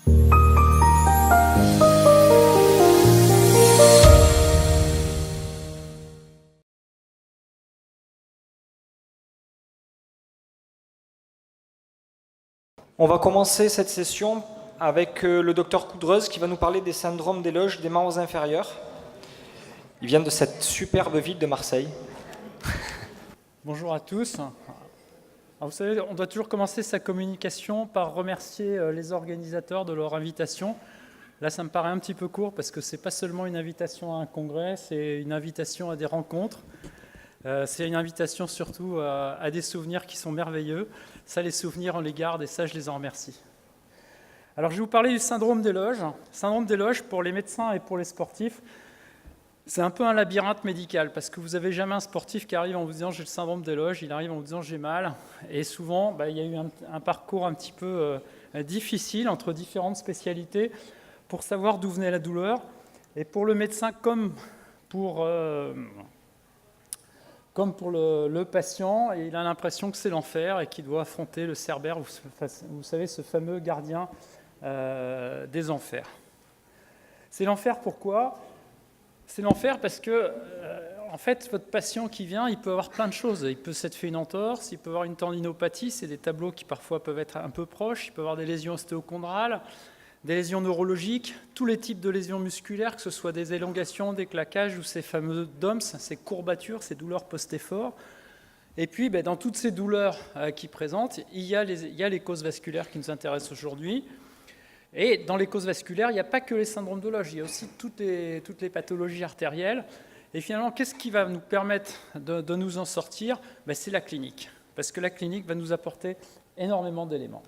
On va commencer cette session avec le docteur Coudreuse qui va nous parler des syndromes des loges des membres inférieurs. Il vient de cette superbe ville de Marseille. Bonjour à tous. Alors vous savez, on doit toujours commencer sa communication par remercier les organisateurs de leur invitation. Là, ça me paraît un petit peu court parce que ce n'est pas seulement une invitation à un congrès, c'est une invitation à des rencontres. C'est une invitation surtout à des souvenirs qui sont merveilleux. Ça, les souvenirs, on les garde et ça, je les en remercie. Alors, je vais vous parler du syndrome des loges. Syndrome des loges, pour les médecins et pour les sportifs, c'est un peu un labyrinthe médical parce que vous n'avez jamais un sportif qui arrive en vous disant « j'ai le syndrome des loges », il arrive en vous disant « j'ai mal ». Et souvent, il y a eu un parcours un petit peu difficile entre différentes spécialités pour savoir d'où venait la douleur. Et pour le médecin comme pour le patient, il a l'impression que c'est l'enfer et qu'il doit affronter le Cerbère, vous savez, ce fameux gardien des enfers. C'est l'enfer pourquoi ? C'est l'enfer parce que, en fait, votre patient qui vient, il peut avoir plein de choses. Il peut s'être fait une entorse, il peut avoir une tendinopathie, c'est des tableaux qui parfois peuvent être un peu proches, il peut avoir des lésions ostéochondrales, des lésions neurologiques, tous les types de lésions musculaires, que ce soit des élongations, des claquages ou ces fameux DOMS, ces courbatures, ces douleurs post-effort. Et puis, dans toutes ces douleurs qu'il présente, il y a les causes vasculaires qui nous intéressent aujourd'hui. Et dans les causes vasculaires, il n'y a pas que les syndromes de loge, il y a aussi toutes les pathologies artérielles. Et finalement, qu'est-ce qui va nous permettre de nous en sortir ? C'est la clinique, parce que la clinique va nous apporter énormément d'éléments.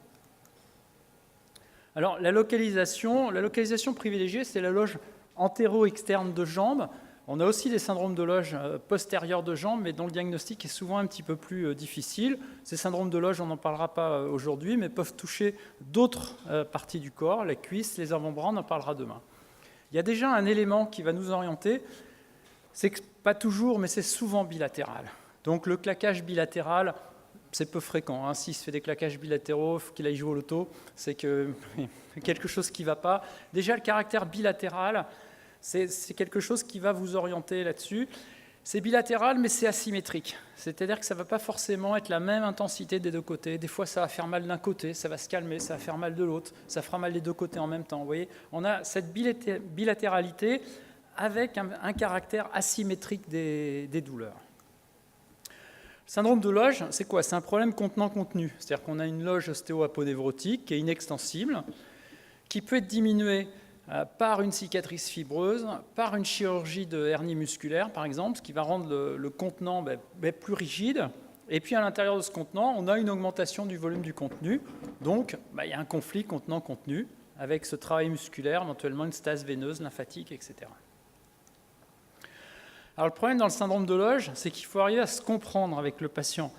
Alors, la localisation privilégiée, c'est la loge antéro-externe de jambe. On a aussi des syndromes de loge postérieure de jambe, mais dont le diagnostic est souvent un petit peu plus difficile. Ces syndromes de loge, on n'en parlera pas aujourd'hui, mais peuvent toucher d'autres parties du corps, la cuisse, les avant-bras, on en parlera demain. Il y a déjà un élément qui va nous orienter, c'est que pas toujours, mais c'est souvent bilatéral. Donc le claquage bilatéral, c'est peu fréquent. S'il se fait des claquages bilatéraux, il faut qu'il aille jouer au loto, c'est que quelque chose qui ne va pas. Déjà, le caractère bilatéral, c'est quelque chose qui va vous orienter là-dessus. C'est bilatéral, mais c'est asymétrique. C'est-à-dire que ça ne va pas forcément être la même intensité des deux côtés. Des fois, ça va faire mal d'un côté, ça va se calmer, ça va faire mal de l'autre, ça fera mal des deux côtés en même temps. Vous voyez, on a cette bilatéralité avec un caractère asymétrique des douleurs. Le syndrome de loge, c'est quoi ? C'est un problème contenant-contenu. C'est-à-dire qu'on a une loge ostéo-aponévrotique qui est inextensible, qui peut être diminuée par une cicatrice fibreuse, par une chirurgie de hernie musculaire, par exemple, ce qui va rendre le contenant plus rigide. Et puis, à l'intérieur de ce contenant, on a une augmentation du volume du contenu. Donc, il y a un conflit contenant-contenu avec ce travail musculaire, éventuellement une stase veineuse, lymphatique, etc. Alors, le problème dans le syndrome de loge, c'est qu'il faut arriver à se comprendre avec le patient.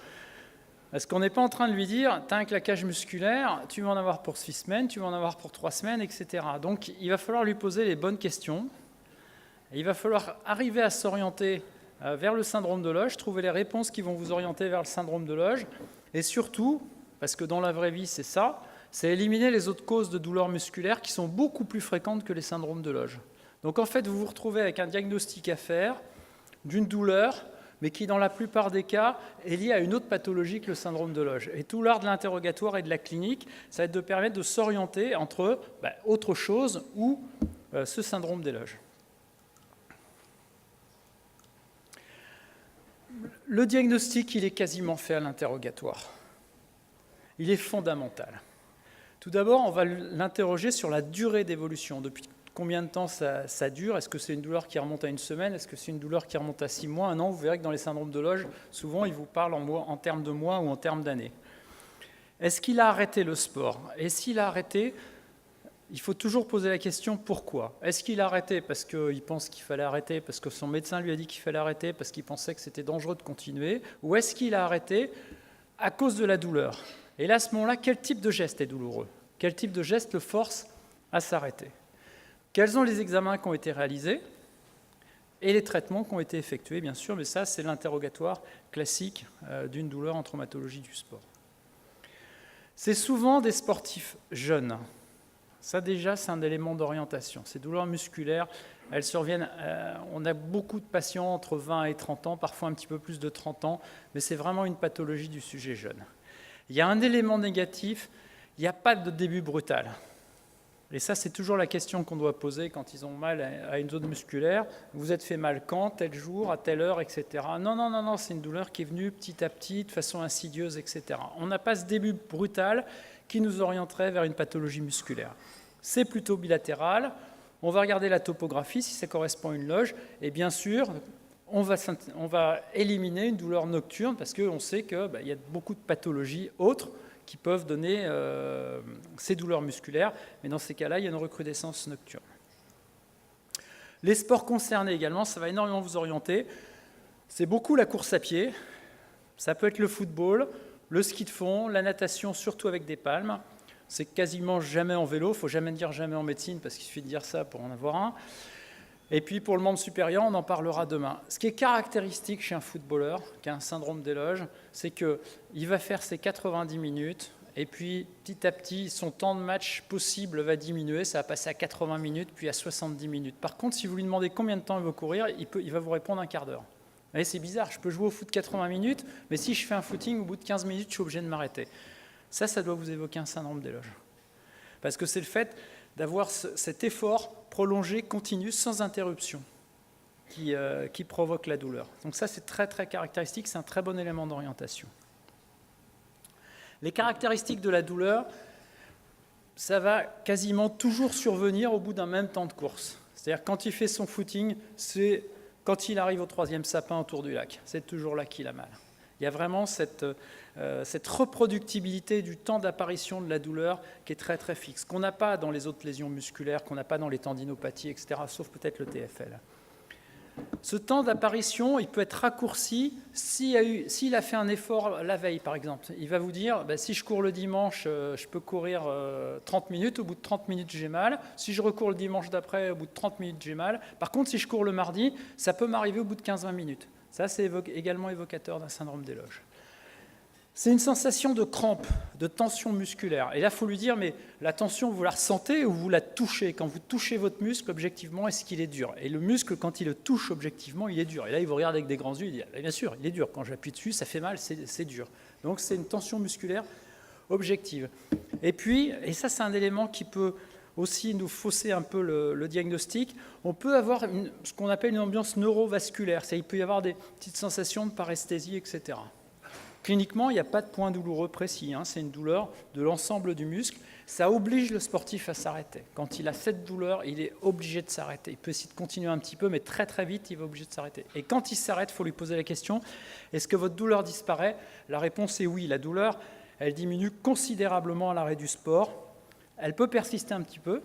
Parce qu'on n'est pas en train de lui dire « tu as un claquage musculaire, tu vas en avoir pour 6 semaines, tu vas en avoir pour 3 semaines, etc. » Donc, il va falloir lui poser les bonnes questions. Et il va falloir arriver à s'orienter vers le syndrome de loge, trouver les réponses qui vont vous orienter vers le syndrome de loge. Et surtout, parce que dans la vraie vie, c'est ça, c'est éliminer les autres causes de douleurs musculaires qui sont beaucoup plus fréquentes que les syndromes de loge. Donc, en fait, vous vous retrouvez avec un diagnostic à faire d'une douleur, mais qui, dans la plupart des cas, est lié à une autre pathologie que le syndrome de loge. Et tout l'art de l'interrogatoire et de la clinique, ça va être de permettre de s'orienter entre autre chose ou ce syndrome des loges. Le diagnostic, il est quasiment fait à l'interrogatoire. Il est fondamental. Tout d'abord, on va l'interroger sur la durée d'évolution. Depuis combien de temps ça dure ? Est-ce que c'est une douleur qui remonte à 1 semaine ? Est-ce que c'est une douleur qui remonte à 6 mois, 1 an ? Vous verrez que dans les syndromes de loge, souvent, ils vous parlent en termes de mois ou en termes d'années. Est-ce qu'il a arrêté le sport ? Et s'il a arrêté, il faut toujours poser la question pourquoi ? Est-ce qu'il a arrêté parce qu'il pense qu'il fallait arrêter, parce que son médecin lui a dit qu'il fallait arrêter, parce qu'il pensait que c'était dangereux de continuer ? Ou est-ce qu'il a arrêté à cause de la douleur ? Et là, à ce moment-là, quel type de geste est douloureux ? Quel type de geste le force à s'arrêter ? Quels sont les examens qui ont été réalisés et les traitements qui ont été effectués, bien sûr, mais ça, c'est l'interrogatoire classique d'une douleur en traumatologie du sport. C'est souvent des sportifs jeunes. Ça déjà, c'est un élément d'orientation. Ces douleurs musculaires, elles surviennent, on a beaucoup de patients entre 20 et 30 ans, parfois un petit peu plus de 30 ans, mais c'est vraiment une pathologie du sujet jeune. Il y a un élément négatif, il n'y a pas de début brutal. Et ça, c'est toujours la question qu'on doit poser quand ils ont mal à une zone musculaire. Vous êtes fait mal quand, tel jour, à telle heure, etc. Non, non, non, non, c'est une douleur qui est venue petit à petit, de façon insidieuse, etc. On n'a pas ce début brutal qui nous orienterait vers une pathologie musculaire. C'est plutôt bilatéral. On va regarder la topographie, si ça correspond à une loge. Et bien sûr, on va éliminer une douleur nocturne parce qu'on sait qu'il y a beaucoup de pathologies autres qui peuvent donner ces douleurs musculaires. Mais dans ces cas-là, il y a une recrudescence nocturne. Les sports concernés également, ça va énormément vous orienter. C'est beaucoup la course à pied. Ça peut être le football, le ski de fond, la natation, surtout avec des palmes. C'est quasiment jamais en vélo. Il ne faut jamais dire jamais en médecine parce qu'il suffit de dire ça pour en avoir un. Et puis pour le membre supérieur, on en parlera demain. Ce qui est caractéristique chez un footballeur qui a un syndrome des loges, c'est qu'il va faire ses 90 minutes et puis petit à petit, son temps de match possible va diminuer. Ça va passer à 80 minutes puis à 70 minutes. Par contre, si vous lui demandez combien de temps il veut courir, il va vous répondre un quart d'heure. Et c'est bizarre, je peux jouer au foot 80 minutes, mais si je fais un footing, au bout de 15 minutes, je suis obligé de m'arrêter. Ça doit vous évoquer un syndrome des loges. Parce que c'est le fait d'avoir cet effort prolongé, continu, sans interruption, qui provoque la douleur. Donc ça, c'est très, très caractéristique, c'est un très bon élément d'orientation. Les caractéristiques de la douleur, ça va quasiment toujours survenir au bout d'un même temps de course. C'est-à-dire quand il fait son footing, c'est quand il arrive au 3e sapin autour du lac. C'est toujours là qu'il a mal. Il y a vraiment cette reproductibilité du temps d'apparition de la douleur qui est très très fixe, qu'on n'a pas dans les autres lésions musculaires, qu'on n'a pas dans les tendinopathies, etc., sauf peut-être le TFL. Ce temps d'apparition, il peut être raccourci s'il a fait un effort la veille, par exemple. Il va vous dire, si je cours le dimanche, je peux courir 30 minutes, au bout de 30 minutes, j'ai mal. Si je recours le dimanche d'après, au bout de 30 minutes, j'ai mal. Par contre, si je cours le mardi, ça peut m'arriver au bout de 15-20 minutes. Ça, c'est également évocateur d'un syndrome des loges. C'est une sensation de crampe, de tension musculaire. Et là, il faut lui dire, mais la tension, vous la ressentez ou vous la touchez? Quand vous touchez votre muscle, objectivement, est-ce qu'il est dur? Et le muscle, quand il le touche objectivement, il est dur. Et là, il vous regarde avec des grands yeux, il dit, bien sûr, il est dur. Quand j'appuie dessus, ça fait mal, c'est dur. Donc, c'est une tension musculaire objective. Et puis, et ça, c'est un élément qui peut aussi nous fausser un peu le diagnostic, on peut avoir ce qu'on appelle une ambiance neurovasculaire. Il peut y avoir des petites sensations de paresthésie, etc. Cliniquement, il n'y a pas de point douloureux précis, c'est une douleur de l'ensemble du muscle. Ça oblige le sportif à s'arrêter. Quand il a cette douleur, il est obligé de s'arrêter. Il peut essayer de continuer un petit peu, mais très très vite, il va obligé de s'arrêter. Et quand il s'arrête, il faut lui poser la question, est-ce que votre douleur disparaît? La réponse est oui. La douleur, elle diminue considérablement à l'arrêt du sport. Elle peut persister un petit peu,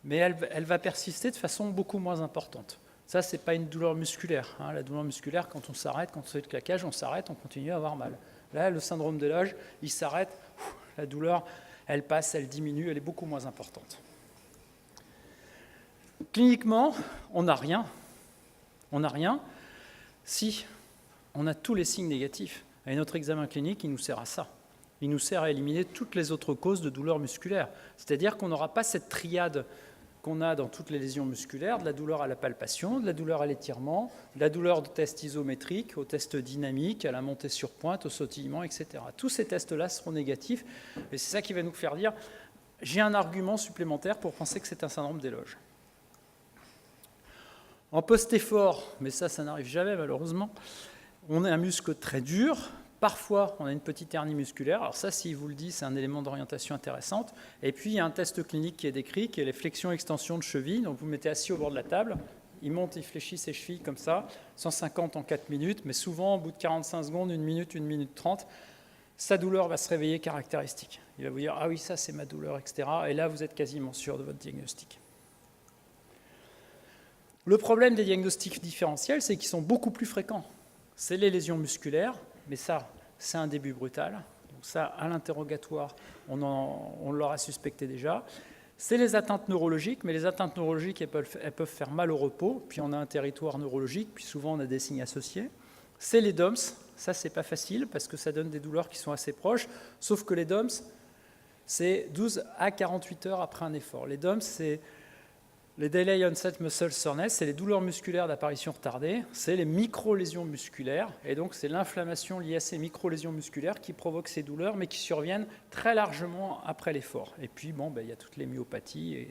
mais elle va persister de façon beaucoup moins importante. Ça, ce n'est pas une douleur musculaire. La douleur musculaire, quand on s'arrête, quand on fait le claquage, on s'arrête, on continue à avoir mal. Là, le syndrome des loges, il s'arrête, la douleur, elle passe, elle diminue, elle est beaucoup moins importante. Cliniquement, on n'a rien. On n'a rien si on a tous les signes négatifs. Et notre examen clinique, il nous sert à ça. Il nous sert à éliminer toutes les autres causes de douleur musculaire. C'est-à-dire qu'on n'aura pas cette triade qu'on a dans toutes les lésions musculaires, de la douleur à la palpation, de la douleur à l'étirement, de la douleur de test isométrique, au test dynamique, à la montée sur pointe, au sautillement, etc. Tous ces tests-là seront négatifs, et c'est ça qui va nous faire dire « j'ai un argument supplémentaire pour penser que c'est un syndrome des loges ». En post-effort, mais ça n'arrive jamais malheureusement, on a un muscle très dur. Parfois, on a une petite hernie musculaire. Alors ça, s'il vous le dit, c'est un élément d'orientation intéressante. Et puis, il y a un test clinique qui est décrit, qui est les flexions-extensions de cheville. Donc, vous mettez assis au bord de la table. Il monte, il fléchit ses chevilles comme ça, 150 en 4 minutes. Mais souvent, au bout de 45 secondes, 1 minute 30, sa douleur va se réveiller caractéristique. Il va vous dire « Ah oui, ça, c'est ma douleur, etc. » Et là, vous êtes quasiment sûr de votre diagnostic. Le problème des diagnostics différentiels, c'est qu'ils sont beaucoup plus fréquents. C'est les lésions musculaires. Mais ça, c'est un début brutal. Donc ça, à l'interrogatoire, on l'aura suspecté déjà. C'est les atteintes neurologiques, mais les atteintes neurologiques, elles peuvent faire mal au repos. Puis on a un territoire neurologique, puis souvent on a des signes associés. C'est les DOMS. Ça, c'est pas facile, parce que ça donne des douleurs qui sont assez proches. Sauf que les DOMS, c'est 12 à 48 heures après un effort. Les DOMS, c'est les Delay Onset Muscle Soreness, c'est les douleurs musculaires d'apparition retardée, c'est les micro-lésions musculaires, et donc c'est l'inflammation liée à ces micro-lésions musculaires qui provoque ces douleurs, mais qui surviennent très largement après l'effort. Et puis, il y a toutes les myopathies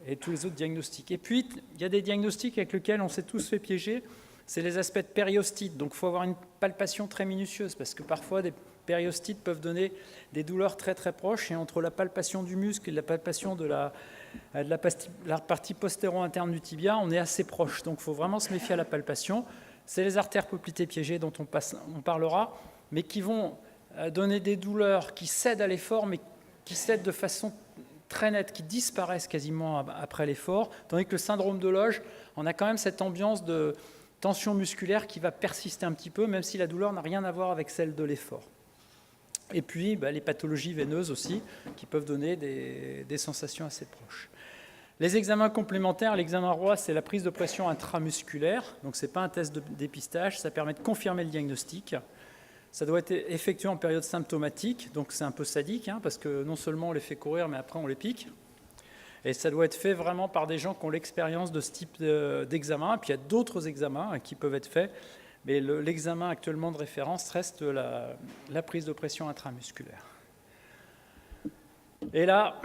et tous les autres diagnostics. Et puis, il y a des diagnostics avec lesquels on s'est tous fait piéger, c'est les aspects de périostite. Donc, il faut avoir une palpation très minutieuse, parce que parfois, des périostites peuvent donner des douleurs très très proches, et entre la palpation du muscle et la palpation de la partie postéro-interne du tibia, on est assez proche. Donc, il faut vraiment se méfier à la palpation. C'est les artères poplitées piégées dont on parlera, mais qui vont donner des douleurs qui cèdent à l'effort, mais qui cèdent de façon très nette, qui disparaissent quasiment après l'effort, tandis que le syndrome de Loge, on a quand même cette ambiance de tension musculaire qui va persister un petit peu, même si la douleur n'a rien à voir avec celle de l'effort. Et puis, les pathologies veineuses aussi, qui peuvent donner des sensations assez proches. Les examens complémentaires, l'examen Roy, c'est la prise de pression intramusculaire. Donc, ce n'est pas un test de dépistage, ça permet de confirmer le diagnostic. Ça doit être effectué en période symptomatique, donc c'est un peu sadique, parce que non seulement on les fait courir, mais après on les pique. Et ça doit être fait vraiment par des gens qui ont l'expérience de ce type d'examen. Puis il y a d'autres examens qui peuvent être faits. Mais l'examen actuellement de référence reste la prise de pression intramusculaire. Et là,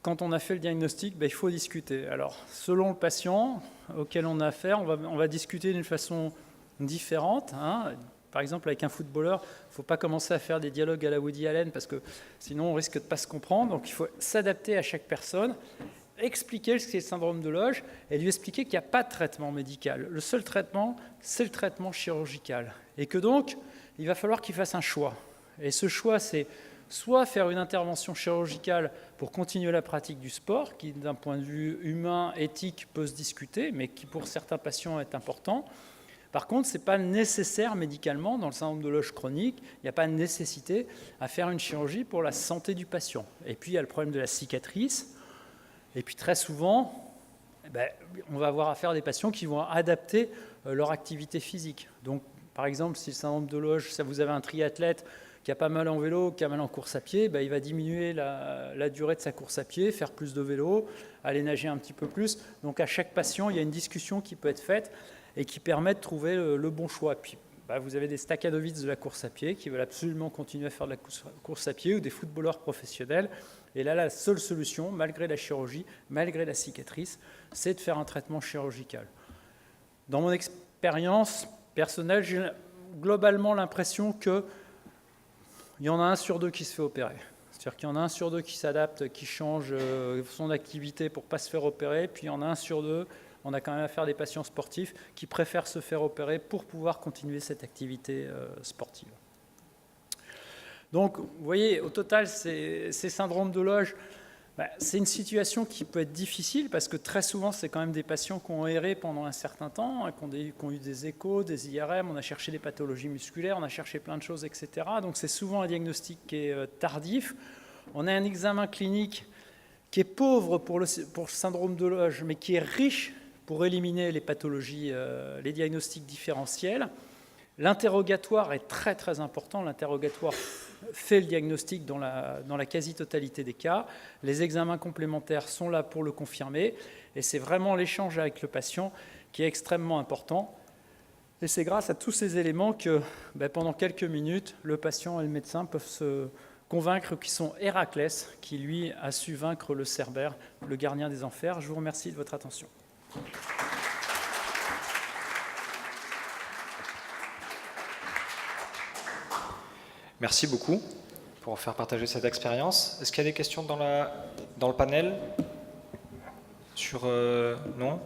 quand on a fait le diagnostic, il faut discuter. Alors, selon le patient auquel on a affaire, on va discuter d'une façon différente. Par exemple, avec un footballeur, il ne faut pas commencer à faire des dialogues à la Woody Allen, parce que sinon on risque de ne pas se comprendre. Donc il faut s'adapter à chaque personne, expliquer ce qu'est le syndrome de Loge et lui expliquer qu'il n'y a pas de traitement médical. Le seul traitement, c'est le traitement chirurgical. Et que donc, il va falloir qu'il fasse un choix. Et ce choix, c'est soit faire une intervention chirurgicale pour continuer la pratique du sport, qui d'un point de vue humain, éthique, peut se discuter, mais qui pour certains patients est important. Par contre, ce n'est pas nécessaire médicalement, dans le syndrome de Loge chronique, il n'y a pas de nécessité à faire une chirurgie pour la santé du patient. Et puis, il y a le problème de la cicatrice. Et puis, très souvent, on va avoir affaire à des patients qui vont adapter leur activité physique. Donc, par exemple, si le syndrome de Loge, ça vous avez un triathlète qui a pas mal en vélo, qui a mal en course à pied, il va diminuer la durée de sa course à pied, faire plus de vélo, aller nager un petit peu plus. Donc, à chaque patient, il y a une discussion qui peut être faite et qui permet de trouver le bon choix. Puis, vous avez des staccadovites de la course à pied qui veulent absolument continuer à faire de la course à pied, ou des footballeurs professionnels. Et là, la seule solution, malgré la chirurgie, malgré la cicatrice, c'est de faire un traitement chirurgical. Dans mon expérience personnelle, j'ai globalement l'impression qu'il y en a 1 sur 2 qui se fait opérer. C'est-à-dire qu'il y en a 1 sur 2 qui s'adapte, qui change son activité pour ne pas se faire opérer, puis il y en a 1 sur 2, on a quand même affaire à des patients sportifs qui préfèrent se faire opérer pour pouvoir continuer cette activité sportive. Donc, vous voyez, au total, ces syndromes de Loge, c'est une situation qui peut être difficile, parce que très souvent, c'est quand même des patients qui ont erré pendant un certain temps, qui ont eu des échos, des IRM, on a cherché des pathologies musculaires, on a cherché plein de choses, etc. Donc, c'est souvent un diagnostic qui est tardif. On a un examen clinique qui est pauvre pour le syndrome de Loge, mais qui est riche pour éliminer les pathologies, les diagnostics différentiels. L'interrogatoire est très très important. L'interrogatoire fait le diagnostic dans la quasi-totalité des cas. Les examens complémentaires sont là pour le confirmer. Et c'est vraiment l'échange avec le patient qui est extrêmement important. Et c'est grâce à tous ces éléments que pendant quelques minutes, le patient et le médecin peuvent se convaincre qu'ils sont Héraclès, qui lui a su vaincre le Cerbère, le gardien des enfers. Je vous remercie de votre attention. Merci beaucoup pour faire partager cette expérience. Est-ce qu'il y a des questions dans le panel sur non?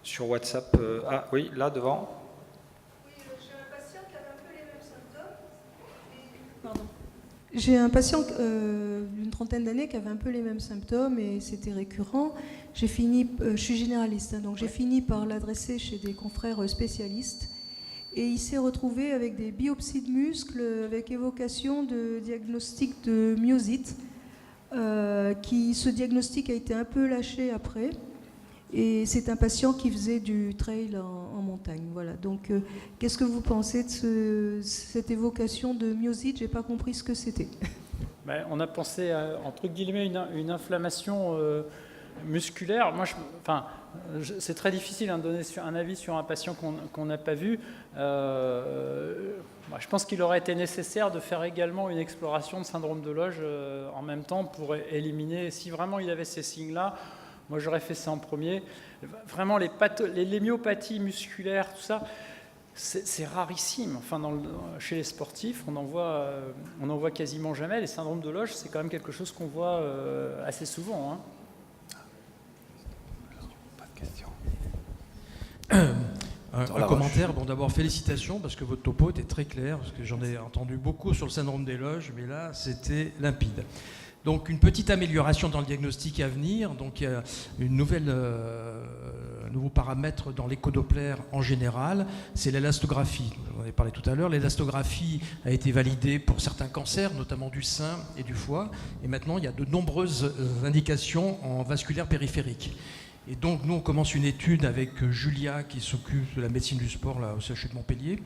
Sur WhatsApp ah oui, là devant. J'ai un patient qui avait un peu les mêmes symptômes. J'ai un patient d'une trentaine d'années qui avait un peu les mêmes symptômes et c'était récurrent. Je suis généraliste, donc j'ai fini par l'adresser chez des confrères spécialistes. Et il s'est retrouvé avec des biopsies de muscles, avec évocation de diagnostic de myosite. Ce diagnostic a été un peu lâché après. Et c'est un patient qui faisait du trail en montagne. Voilà. Donc, qu'est-ce que vous pensez de cette évocation de myosite? J'ai pas compris ce que c'était. Ben, on a pensé à, entre guillemets, une inflammation musculaire. Moi, c'est très difficile de donner un avis sur un patient qu'on n'a pas vu. Je pense qu'il aurait été nécessaire de faire également une exploration de syndrome de Loge en même temps pour éliminer, si vraiment il avait ces signes-là, moi j'aurais fait ça en premier. Vraiment les myopathies musculaires, tout ça, c'est rarissime. Enfin, chez les sportifs, on en voit quasiment jamais. Les syndromes de Loge, c'est quand même quelque chose qu'on voit assez souvent. Pas de question. Un commentaire, bon d'abord félicitations parce que votre topo était très clair, parce que j'en ai entendu beaucoup sur le syndrome des loges, mais là c'était limpide. Donc une petite amélioration dans le diagnostic à venir, donc il y a un nouveau paramètre dans l'écho-doppler en général, c'est l'élastographie. On en a parlé tout à l'heure, l'élastographie a été validée pour certains cancers, notamment du sein et du foie, et maintenant il y a de nombreuses indications en vasculaire périphérique. Et donc nous on commence une étude avec Julia qui s'occupe de la médecine du sport là, au CHU de Montpellier.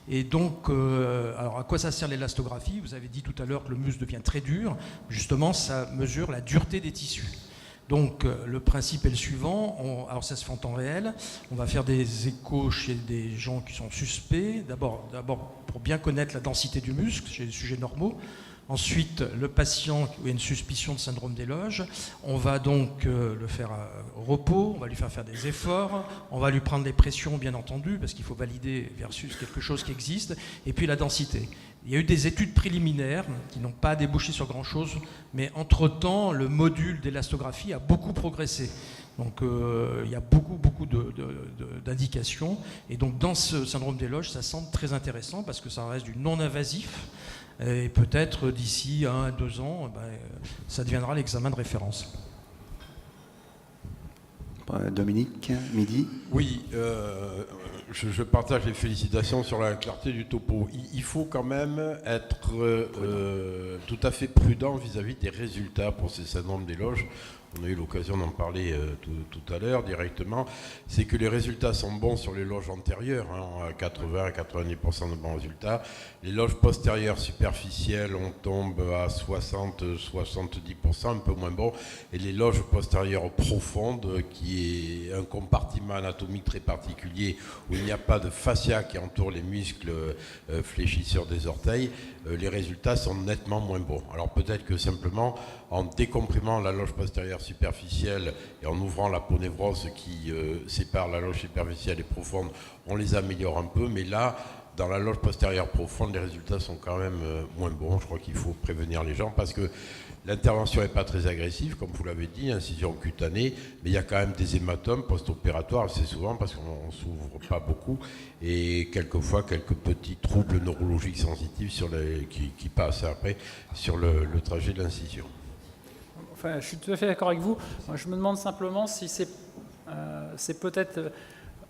Et donc, alors à quoi ça sert l'élastographie? Vous avez dit tout à l'heure que le muscle devient très dur. Justement, ça mesure la dureté des tissus. Donc le principe est le suivant, alors ça se fait en temps réel, on va faire des échos chez des gens qui sont suspects, d'abord pour bien connaître la densité du muscle chez les sujets normaux. Ensuite, le patient qui a une suspicion de syndrome des loges, on va donc le faire au repos, on va lui faire des efforts, on va lui prendre les pressions bien entendu, parce qu'il faut valider versus quelque chose qui existe, et puis la densité. Il y a eu des études préliminaires qui n'ont pas débouché sur grand-chose, mais entre-temps, le module d'élastographie a beaucoup progressé. Donc il y a beaucoup d'indications, et donc dans ce syndrome des loges, ça semble très intéressant, parce que ça reste du non-invasif, et peut-être d'ici 1 à 2 ans, ça deviendra l'examen de référence. Dominique, midi. Oui, je partage les félicitations sur la clarté du topo. Il faut quand même être tout à fait prudent vis-à-vis des résultats pour ces syndromes des loges. On a eu l'occasion d'en parler tout à l'heure directement. C'est que les résultats sont bons sur les loges antérieures, à 80 à 90% de bons résultats. Les loges postérieures superficielles, on tombe à 60-70%, un peu moins bon. Et les loges postérieures profondes, qui est un compartiment anatomique très particulier, où il n'y a pas de fascia qui entoure les muscles fléchisseurs des orteils, les résultats sont nettement moins bons. Alors peut-être que simplement, en décomprimant la loge postérieure superficielle et en ouvrant la ponévrose qui sépare la loge superficielle et profonde, on les améliore un peu, mais là, dans la loge postérieure profonde, les résultats sont quand même moins bons. Je crois qu'il faut prévenir les gens parce que l'intervention n'est pas très agressive, comme vous l'avez dit, incision cutanée, mais il y a quand même des hématomes post-opératoires, c'est souvent parce qu'on ne s'ouvre pas beaucoup, et quelquefois quelques petits troubles neurologiques sensitifs qui passent après sur le trajet de l'incision. Enfin, je suis tout à fait d'accord avec vous. Moi, je me demande simplement si c'est peut-être...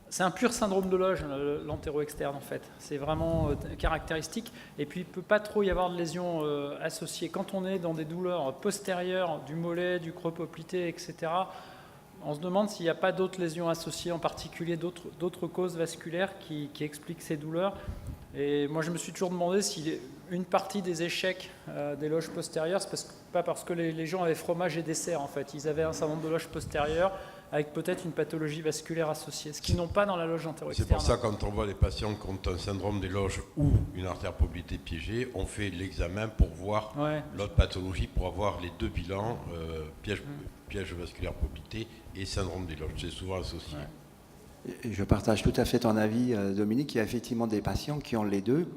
C'est un pur syndrome de Loge, l'antéro-externe en fait. C'est vraiment caractéristique. Et puis il ne peut pas trop y avoir de lésions associées. Quand on est dans des douleurs postérieures du mollet, du creux poplité, etc., on se demande s'il n'y a pas d'autres lésions associées, en particulier d'autres causes vasculaires qui expliquent ces douleurs. Et moi je me suis toujours demandé si une partie des échecs des loges postérieures, c'est pas parce que les gens avaient fromage et dessert en fait. Ils avaient un syndrome de loge postérieure avec peut-être une pathologie vasculaire associée, ce qu'ils n'ont pas dans la loge antéro-externe. C'est pour ça quand on voit des patients qui ont un syndrome des loges ou une artère poplitée piégée, on fait l'examen pour voir l'autre pathologie, pour avoir les deux bilans, piège vasculaire poplité et syndrome des loges. C'est souvent associé. Ouais. Je partage tout à fait ton avis, Dominique. Il y a effectivement des patients qui ont les deux.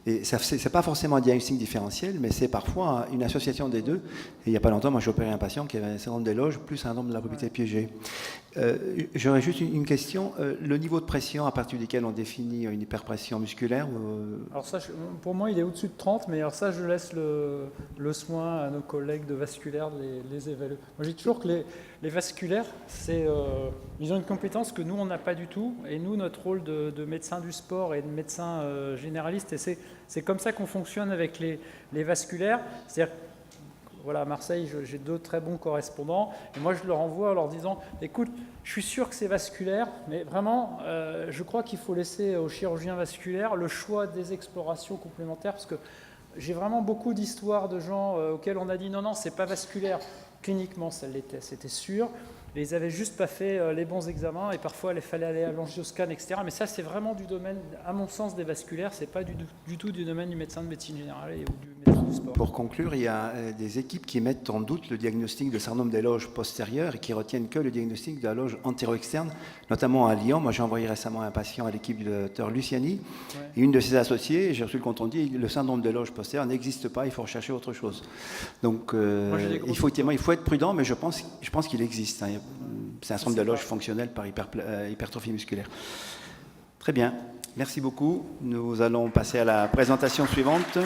Et ce n'est pas forcément un diagnostic différentiel, mais c'est parfois une association des deux. Et il n'y a pas longtemps, moi j'ai opéré un patient qui avait un syndrome des loges plus un syndrome de la poplité piégée. J'aurais juste une question. Le niveau de pression à partir duquel on définit une hyperpression musculaire Alors ça, pour moi, il est au-dessus de 30, mais alors ça, je laisse le soin à nos collègues de vasculaire de les évaluer. Moi, je dis toujours que les vasculaires, ils ont une compétence que nous, on n'a pas du tout. Et nous, notre rôle de médecin du sport et de médecin généraliste, et c'est comme ça qu'on fonctionne avec les vasculaires. C'est-à-dire, Voilà, à Marseille, j'ai 2 très bons correspondants. Et moi, je leur envoie en leur disant, écoute, je suis sûr que c'est vasculaire, mais vraiment, je crois qu'il faut laisser aux chirurgiens vasculaires le choix des explorations complémentaires, parce que j'ai vraiment beaucoup d'histoires de gens auxquels on a dit, non, c'est pas vasculaire. Cliniquement, ça l'était, c'était sûr. Et ils n'avaient juste pas fait les bons examens, et parfois, il fallait aller à l'angioscan, etc. Mais ça, c'est vraiment du domaine, à mon sens, des vasculaires. C'est pas du tout du domaine du médecin de médecine générale ou du médecin du sport. Pour conclure, il y a des équipes qui mettent en doute le diagnostic de syndrome des loges postérieures et qui retiennent que le diagnostic de la loge antéro-externe, notamment à Lyon. Moi, j'ai envoyé récemment un patient à l'équipe du docteur Luciani. Ouais. Et une de ses associées, j'ai reçu le compte rendu, le syndrome des loges postérieures n'existe pas, il faut rechercher autre chose. Donc, il faut être prudent, mais je pense qu'il existe. Hein. C'est un syndrome de loge fonctionnel par hypertrophie musculaire. Très bien. Merci beaucoup. Nous allons passer à la présentation suivante.